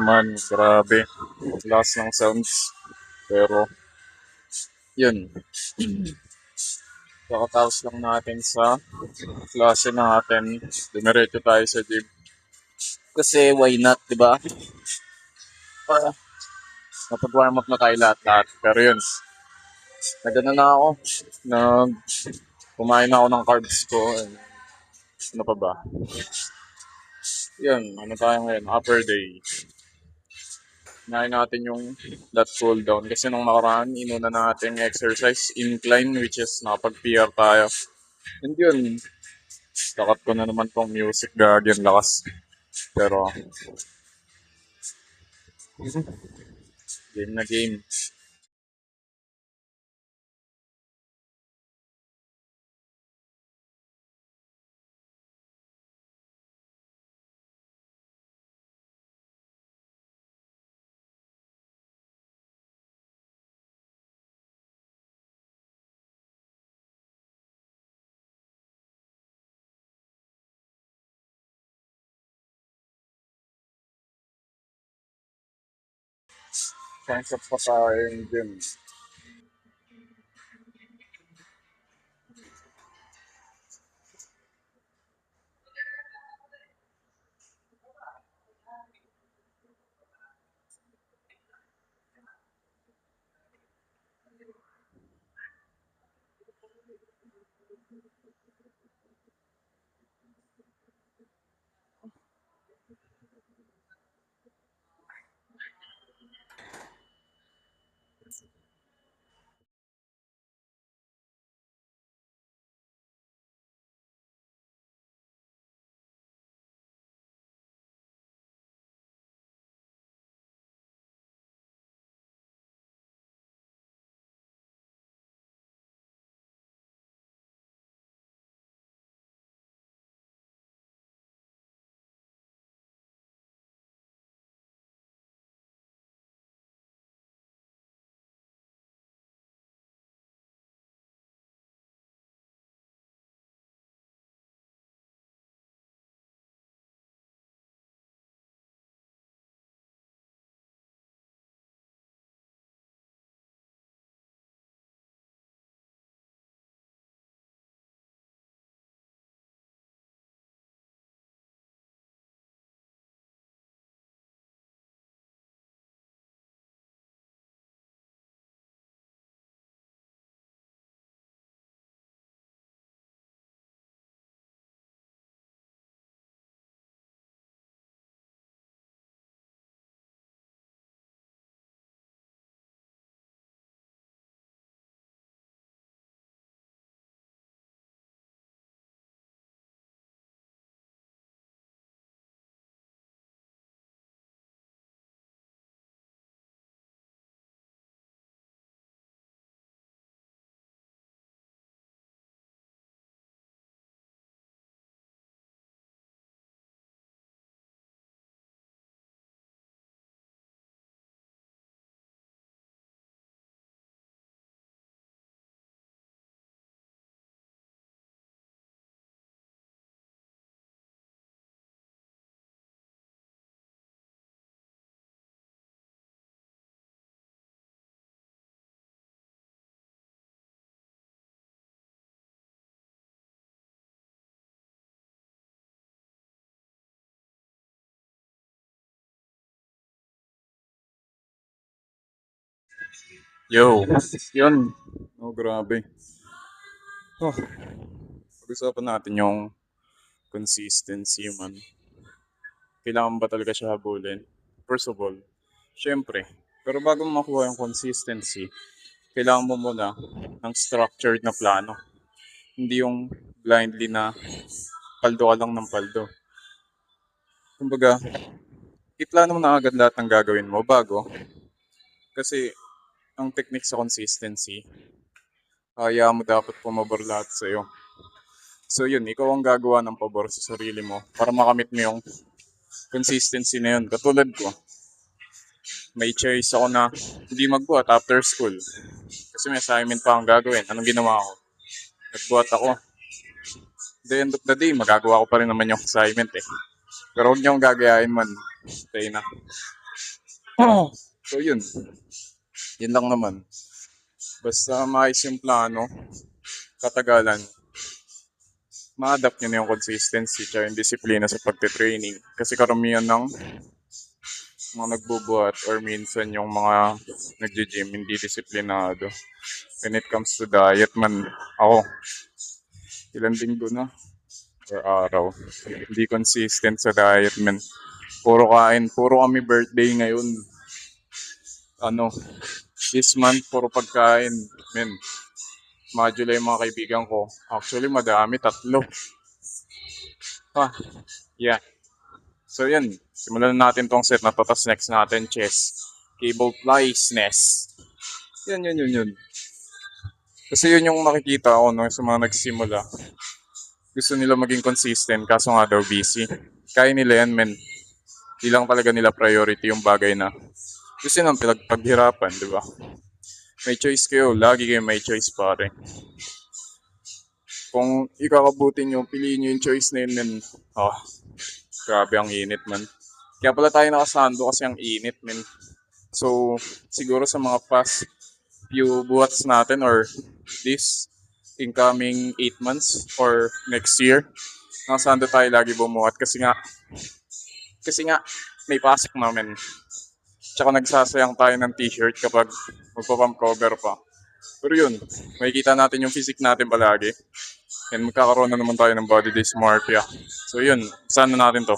naman, grabe. Lakas ng sounds. Pero, yun. Kakatapos lang natin sa klase natin. Dumiretso tayo sa gym. Kasi why not, di ba? Ah, napag-warm up na tayo lahat-lahat. Pero yun, nagano na ako. Nag, kumain na ako ng carbs ko. And, ano pa ba? Yun, ano tayo ngayon? Upper day. Kinain natin yung that cool down. Kasi nung nakaraan, inuna natin yung exercise incline which is nakapag-PR tayo. And yun, takat ko na naman tong music gagawin lakas. Pero, game na game. Concept pa tayo yung gym. Yo, yun. Oh, grabe. Oh, pag-usapan natin yung consistency man. Kailangan ba talaga siya habulin? First of all, syempre. Pero bago mo makuha yung consistency, kailangan mo muna ng structured na plano. Hindi yung blindly na paldo ka lang ng paldo. Kumbaga, iplano mo na agad lahat ng gagawin mo bago. Kasi ang technique sa consistency, kaya mo dapat pumabor lahat sa'yo. So yun, ikaw ang gagawa ng pabor sa sarili mo para makamit mo yung consistency na yun. Katulad ko, may choice ako na hindi magbuhat after school. Kasi may assignment pa akong gagawin. Anong ginawa ko? Nagbuhat ako. At the end of the day, magagawa ko pa rin naman yung assignment eh. Pero huwag niyong gagayain man. Stay na. So yun, yun lang naman. Basta maayos yung plano, katagalan, ma-adapt nyo na yung consistency tsaka yung disiplina sa pagte-training. Kasi karamihan ng mga nagbubuhat or minsan yung mga nagji-gym hindi disiplinado. When it comes to diet man, ako, ilang linggo na or araw. Hindi consistent sa diet man. Puro kain, puro kami birthday ngayon. Ano, this month, puro pagkain. Men, module yung mga kaibigan ko. Actually, madami, tatlo. Ah, yeah. So yan, simulan na natin tong set na to. Tapos next natin, chess. Cable flies, nest. Yun. Kasi yun yung makikita ko no, sa mga nagsimula. Gusto nila maging consistent, kaso nga daw busy. Kaya nila yan, men. Di lang talaga nila priority yung bagay na gusto nilang paghirapan, di ba? May choice kayo, lagi kayo may choice pare. Kung ikakabuti nyo, piliin nyo yung choice na yun, men. Oh, grabe ang init, man. Kaya pala tayo nakasando kasi ang init, men. So, siguro sa mga past few buwats natin or this incoming 8 months or next year, nakasando tayo lagi bumuhat kasi nga may pasok namin. Tsaka nagsasayang tayo ng t-shirt kapag magpa-pump cover pa. Pero yun, makikita natin yung physique natin palagi. And magkakaroon na naman tayo ng body dysmorphia. So yun, saan na natin to?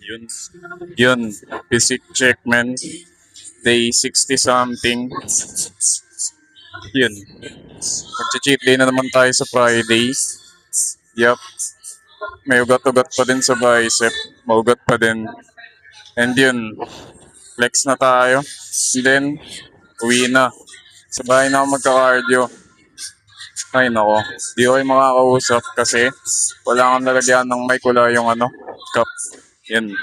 Yun. Yun. Physic check, man. Day 60 something. Yun. Mag-cheat day na naman tayo sa Friday. Yup. May ugat-ugat pa din sa bicep. Maugat pa din. And yun. Flex na tayo. And then, uwi na. Sa bahay na ako magka-cardio. Ay nako, di ko kayo makakausap kasi wala kang nalagyan ng mic, wala yung ano, cup. Yan.